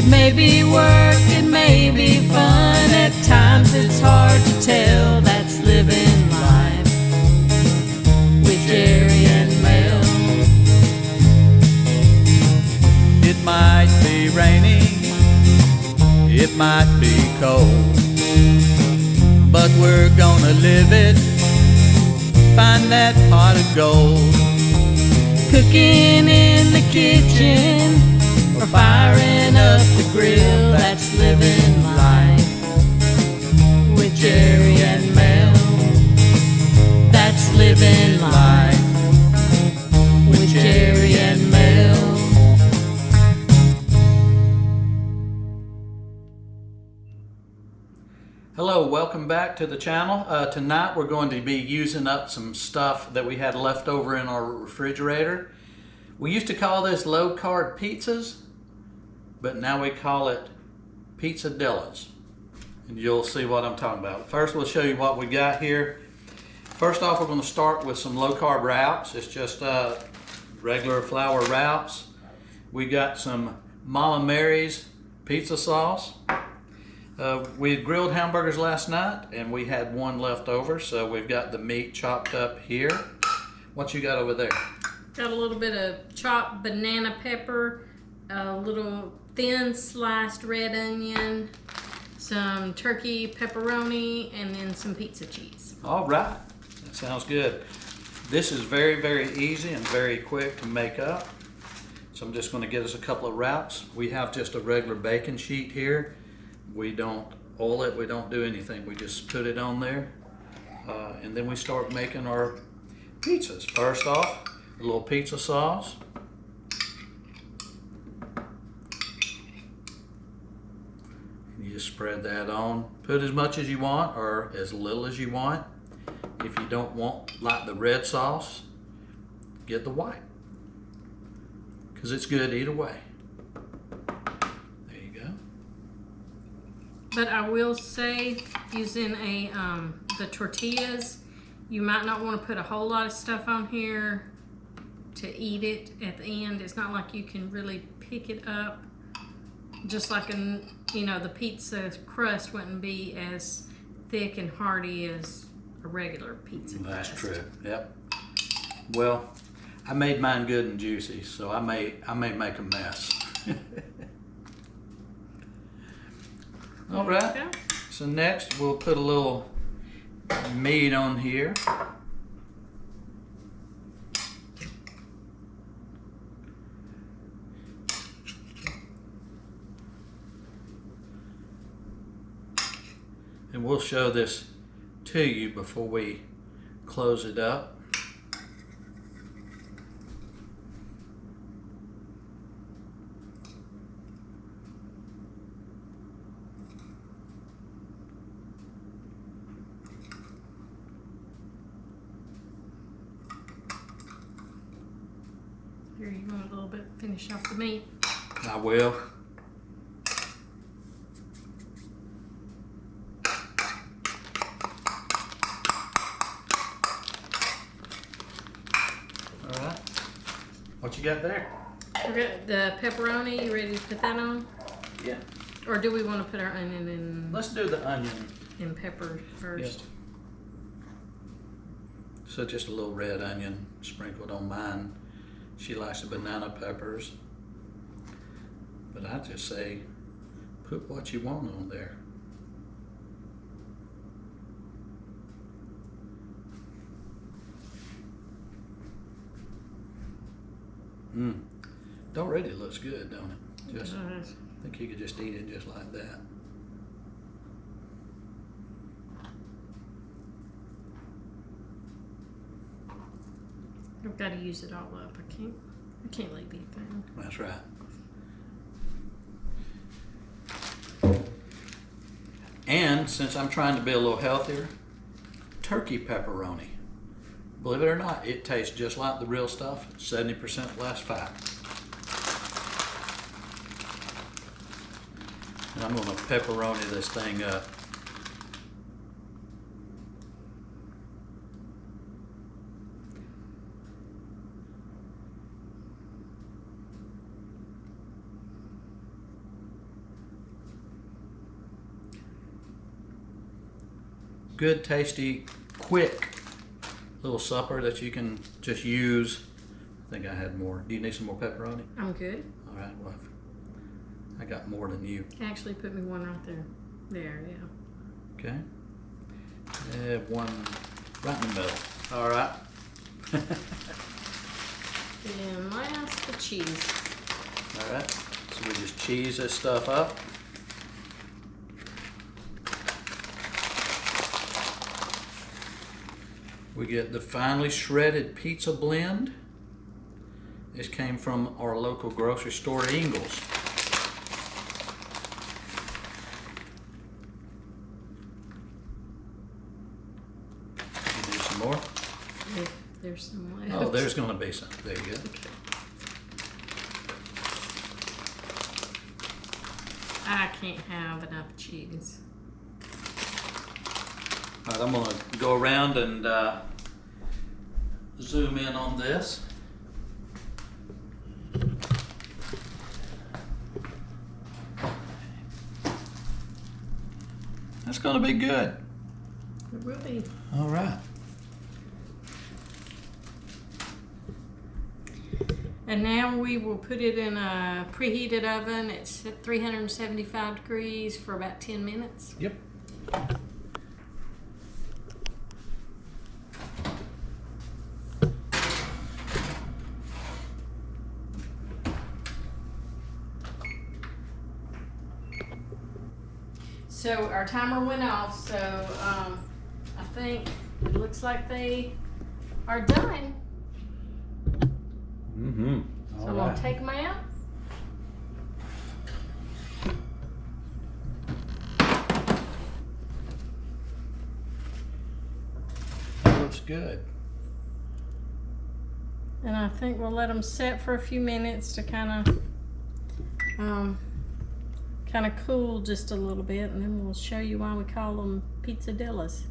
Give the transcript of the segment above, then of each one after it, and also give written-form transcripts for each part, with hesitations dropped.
It may be work, it may be fun. At times it's hard to tell. That's living life with Jerry and Mel. It might be raining, it might be cold, but we're gonna live it, find that pot of gold. Cooking in the kitchen or firing up the grill, that's living life with Jerry and Mel. That's living life with Jerry and Mel. Hello, welcome back to the channel. Tonight we're going to be using up some stuff that we had left over in our refrigerator. We used to call this low-carb pizzas, but now we call it Pizzadillas. And you'll see what I'm talking about. First we'll show you what we got here. First off, we're going to start with some low-carb wraps. It's just regular flour wraps. We got some Mama Mary's pizza sauce. We had grilled hamburgers last night and we had one left over, so we've got the meat chopped up here. What you got over there? Got a little bit of chopped banana pepper, a little thin sliced red onion, some turkey pepperoni, and then some pizza cheese. All right, that sounds good. This is very, very easy and very quick to make up. So I'm just going to get us a couple of wraps. We have just a regular baking sheet here. We don't oil it, we don't do anything. We just put it on there and then we start making our pizzas. First off, a little pizza sauce. And you just spread that on. Put as much as you want or as little as you want. If you don't want like the red sauce, get the white, because it's good either way. But I will say, using the tortillas, you might not want to put a whole lot of stuff on here to eat it at the end. It's not like you can really pick it up. Just like the pizza crust wouldn't be as thick and hearty as a regular pizza crust. That's true. Yep. Well, I made mine good and juicy, so I may make a mess. All right, so next we'll put a little meat on here. And we'll show this to you before we close it up. Here, you want a little bit, finish off the meat. I will. All right. What you got there? We got the pepperoni. You ready to put that on? Yeah. Or do we want to put our onion in? Let's do the onion. And pepper first. Yep. So just a little red onion sprinkled on mine. She likes the banana peppers. But I just say, put what you want on there. It already looks good, don't it? Just, I think you could just eat it just like that. I've got to use it all up. I can't leave anything. That's right. And since I'm trying to be a little healthier, turkey pepperoni. Believe it or not, it tastes just like the real stuff, 70% less fat. And I'm going to pepperoni this thing up. good, tasty, quick little supper that you can just use. I think I had more. Do you need some more pepperoni? I'm good. All right, well, I got more than you. Actually, put me one right there. There, yeah. Okay. One right in the middle. All right. And last, the cheese. All right. So we just cheese this stuff up. We get the finely shredded pizza blend. This came from our local grocery store, Ingles. You need some more? If there's some left. Oh, there's going to be some. There you go. Okay. I can't have enough cheese. All right, I'm going to go around and zoom in on this. That's going to be good. It will be. All right. And now we will put it in a preheated oven. It's at 375 degrees for about 10 minutes. Yep. So our timer went off, so I think it looks like they are done. Mm-hmm. So I'm gonna take them out. That looks good. And I think we'll let them set for a few minutes to kind of cool just a little bit, and then we'll show you why we call them Pizzadillas.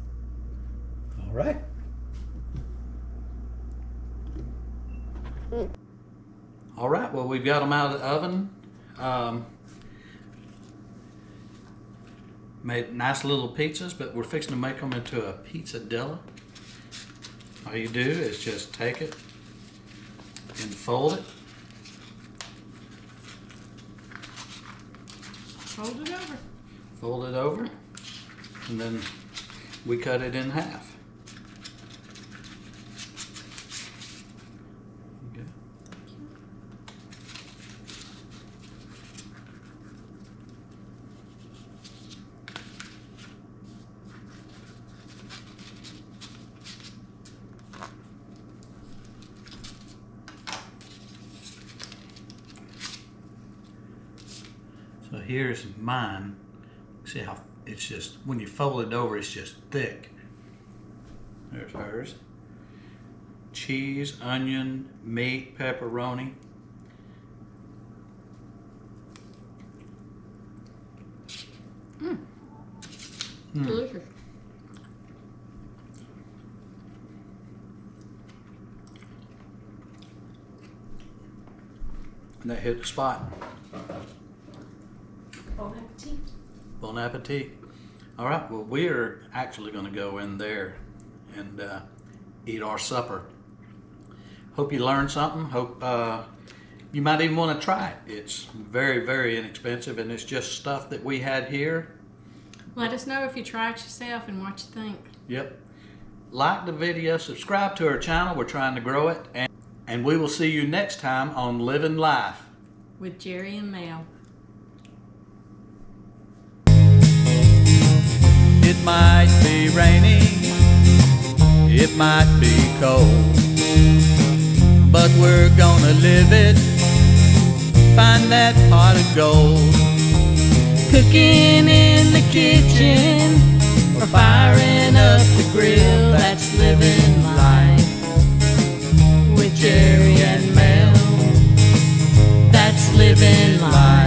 All right. All right, well, we've got them out of the oven. Made nice little pizzas, but we're fixing to make them into a Pizzadilla. All you do is just take it and fold it. Fold it over. Fold it over, and then we cut it in half. Okay. So here's mine. See how it's just, when you fold it over, it's just thick. There's hers. Cheese, onion, meat, pepperoni. Delicious. And that hit the spot. Bon appetit. Bon appetit. All right, well, we're actually going to go in there and eat our supper. Hope you learned something. Hope you might even want to try it. It's very, very inexpensive, and it's just stuff that we had here. Let us know if you try it yourself and what you think. Yep. Like the video, subscribe to our channel. We're trying to grow it, and we will see you next time on Living Life With Jerry and Mel. It might be raining, it might be cold, but we're gonna live it, find that pot of gold. Cooking in the kitchen or firing up the grill, that's living life with Jerry and Mel. That's living life.